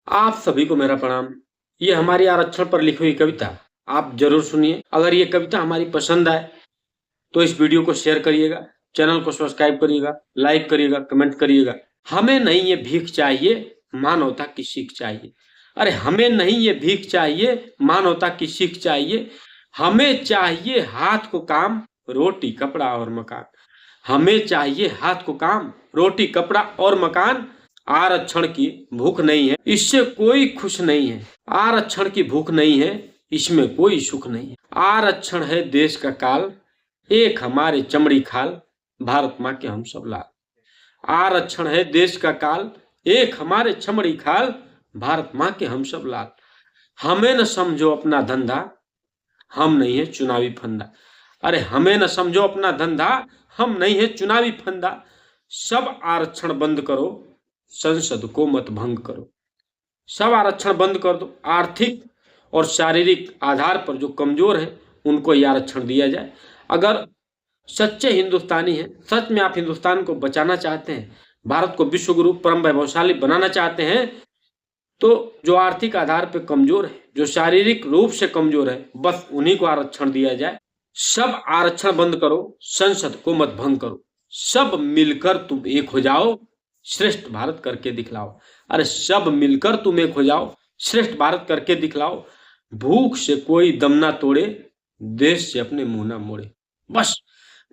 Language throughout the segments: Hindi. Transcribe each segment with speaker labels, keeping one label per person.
Speaker 1: आप सभी को मेरा प्रणाम। ये हमारी आरक्षण पर लिखी हुई कविता आप जरूर सुनिए। अगर ये कविता हमारी पसंद आए तो इस वीडियो को शेयर करिएगा, चैनल को सब्सक्राइब करिएगा, लाइक करिएगा, कमेंट करिएगा। हमें नहीं ये भीख चाहिए, मानवता की सीख चाहिए। अरे हमें नहीं ये भीख चाहिए, मानवता की सीख चाहिए। हमें चाहिए हाथ को काम, रोटी कपड़ा और मकान। हमें चाहिए हाथ को काम, रोटी कपड़ा और मकान। आरक्षण की भूख नहीं है, इससे कोई खुश नहीं है। आरक्षण की भूख नहीं है, इसमें कोई सुख नहीं है। आरक्षण है देश का काल, एक हमारे चमड़ी खाल, भारत माँ के हम सब लाल। आरक्षण है देश का काल, एक हमारे चमड़ी खाल, भारत माँ के हम सब लाल। हमें न समझो अपना धंधा, हम नहीं है चुनावी फंदा। अरे हमें न समझो अपना धंधा, हम नहीं है चुनावी फंदा। सब आरक्षण बंद करो, संसद को मत भंग करो। सब आरक्षण बंद कर दो। आर्थिक और शारीरिक आधार पर जो कमजोर है उनको ये आरक्षण दिया जाए। अगर सच्चे हिंदुस्तानी हैं, सच में आप हिंदुस्तान को बचाना चाहते हैं, भारत को विश्व गुरु परम वैभवशाली बनाना चाहते हैं, तो जो आर्थिक आधार पर कमजोर है, जो शारीरिक रूप से कमजोर है, बस उन्हीं को आरक्षण दिया जाए। सब आरक्षण बंद करो, संसद को मत भंग करो। सब मिलकर तुम एक हो जाओ, श्रेष्ठ भारत करके दिखलाओ। अरे सब मिलकर तुम एक हो जाओ, श्रेष्ठ भारत करके दिखलाओ। भूख से कोई दम ना तोड़े, देश से अपने मुंह ना मोड़े। बस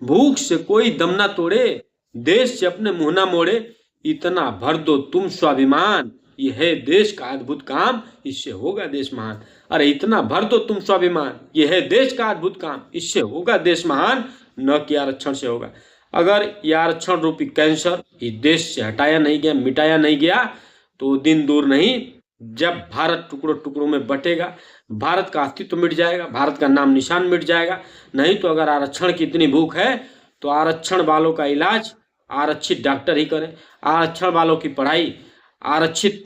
Speaker 1: भूख से कोई दम ना तोड़े, देश से अपने मुंह ना मोड़े। इतना भर दो तुम स्वाभिमान, ये है देश का अद्भुत काम, इससे होगा देश महान। अरे इतना भर दो तुम स्वाभिमान, ये है देश का अद्भुत काम, इससे होगा देश महान, न कि आरक्षण से होगा। अगर ये आरक्षण रूपी कैंसर इस देश से हटाया नहीं गया, मिटाया नहीं गया, तो दिन दूर नहीं जब भारत टुकड़ों टुकड़ों में बटेगा, भारत का अस्तित्व मिट जाएगा, भारत का नाम निशान मिट जाएगा। नहीं तो अगर आरक्षण की इतनी भूख है तो आरक्षण वालों का इलाज आरक्षित डॉक्टर ही करें, आरक्षण वालों की पढ़ाई आरक्षित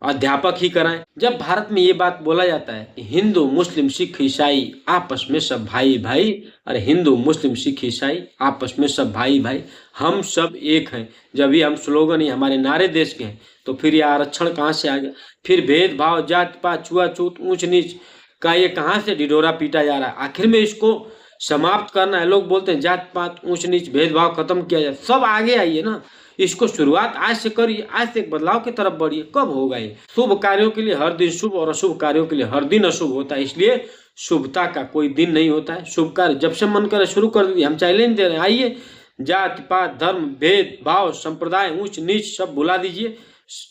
Speaker 1: अध्यापक ही कराएं। जब भारत में ये बात बोला जाता है कि हिंदू मुस्लिम सिख ईसाई आपस में सब भाई भाई, अरे हिंदू मुस्लिम सिख ईसाई आपस में सब भाई भाई, हम सब एक हैं। जब भी हम स्लोगन ही हमारे नारे देश के हैं, तो फिर ये आरक्षण कहाँ से आ गया? फिर भेदभाव, जात पात, छुआछूत, ऊंच नीच का ये कहाँ से ढिढोरा पीटा जा रहा है? आखिर में इसको समाप्त करना है। लोग बोलते हैं जात पात, ऊंच नीच, भेदभाव खत्म किया जाए। सब आगे आइए ना, इसको शुरुआत आज से करिए, आज से एक बदलाव की तरफ बढ़िए। कब होगा ये? शुभ कार्यों के लिए हर दिन शुभ और अशुभ कार्यों के लिए हर दिन अशुभ होता है, इसलिए शुभता का कोई दिन नहीं होता है। शुभ कार्य जब से मन करे शुरू कर दीजिए, हम चैलेंज दे रहे हैं। आइए, जाति पात, धर्म, भेद भाव, संप्रदाय, ऊंच नीच सब भुला दीजिए।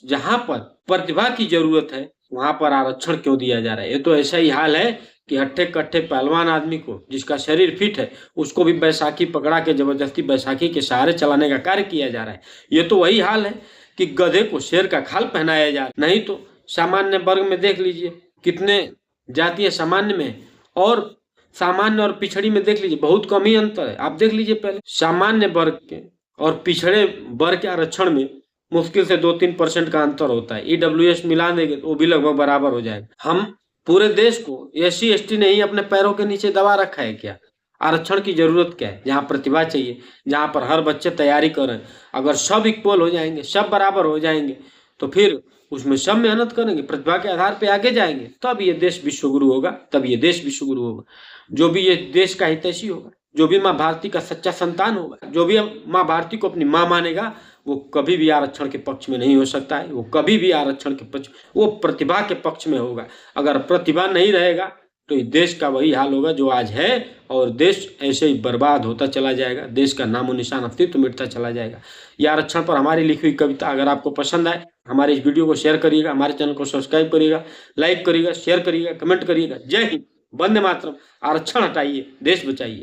Speaker 1: जहां पर प्रतिभा की जरूरत है वहां पर आरक्षण क्यों दिया जा रहा है? ये तो ऐसा ही हाल है कि हट्ठे कट्ठे पहलवान आदमी को, जिसका शरीर फिट है, उसको भी बैसाखी पकड़ा के जबरदस्ती बैसाखी के सहारे चलाने का कार्य किया जा रहा है। ये तो वही हाल है कि गधे को शेर का खाल पहनाया जा रहा है। नहीं तो सामान्य वर्ग में देख लीजिए कितने जातीय सामान्य में, और सामान्य और पिछड़ी में देख लीजिए बहुत कम ही अंतर है। आप देख लीजिए पहले सामान्य वर्ग के और पिछड़े वर्ग के आरक्षण में मुश्किल से 2-3% का अंतर होता है। ईडब्ल्यूएस मिला देंगे तो वो भी लगभग बराबर हो जाएगा। हम पूरे देश को एससी एसटी ने ही अपने पैरों के नीचे दबा रखा है क्या? आरक्षण की जरूरत क्या है? जहाँ प्रतिभा चाहिए, जहाँ पर हर बच्चे तैयारी करें, अगर सब इक्वल हो जाएंगे, सब बराबर हो जाएंगे, तो फिर उसमें सब मेहनत करेंगे, प्रतिभा के आधार पे आगे जाएंगे, तब ये देश विश्वगुरु होगा, तब ये देश विश्वगुरु होगा। जो भी ये देश का हितैषी होगा, जो भी माँ भारती का सच्चा संतान होगा, जो भी माँ भारती को अपनी माँ मानेगा, वो कभी भी आरक्षण के पक्ष में नहीं हो सकता है। वो कभी भी आरक्षण के पक्ष, वो प्रतिभा के पक्ष में होगा। अगर प्रतिभा नहीं रहेगा तो इस देश का वही हाल होगा जो आज है, और देश ऐसे ही बर्बाद होता चला जाएगा, देश का नामो निशान अस्तित्व मिटता चला जाएगा। यह आरक्षण पर हमारी लिखी हुई कविता अगर आपको पसंद आए, हमारे इस वीडियो को शेयर करिएगा, हमारे चैनल को सब्सक्राइब करिएगा, लाइक करिएगा, शेयर करिएगा, कमेंट करिएगा। जय हिंद, वंदे मातरम। आरक्षण हटाइए, देश बचाइए।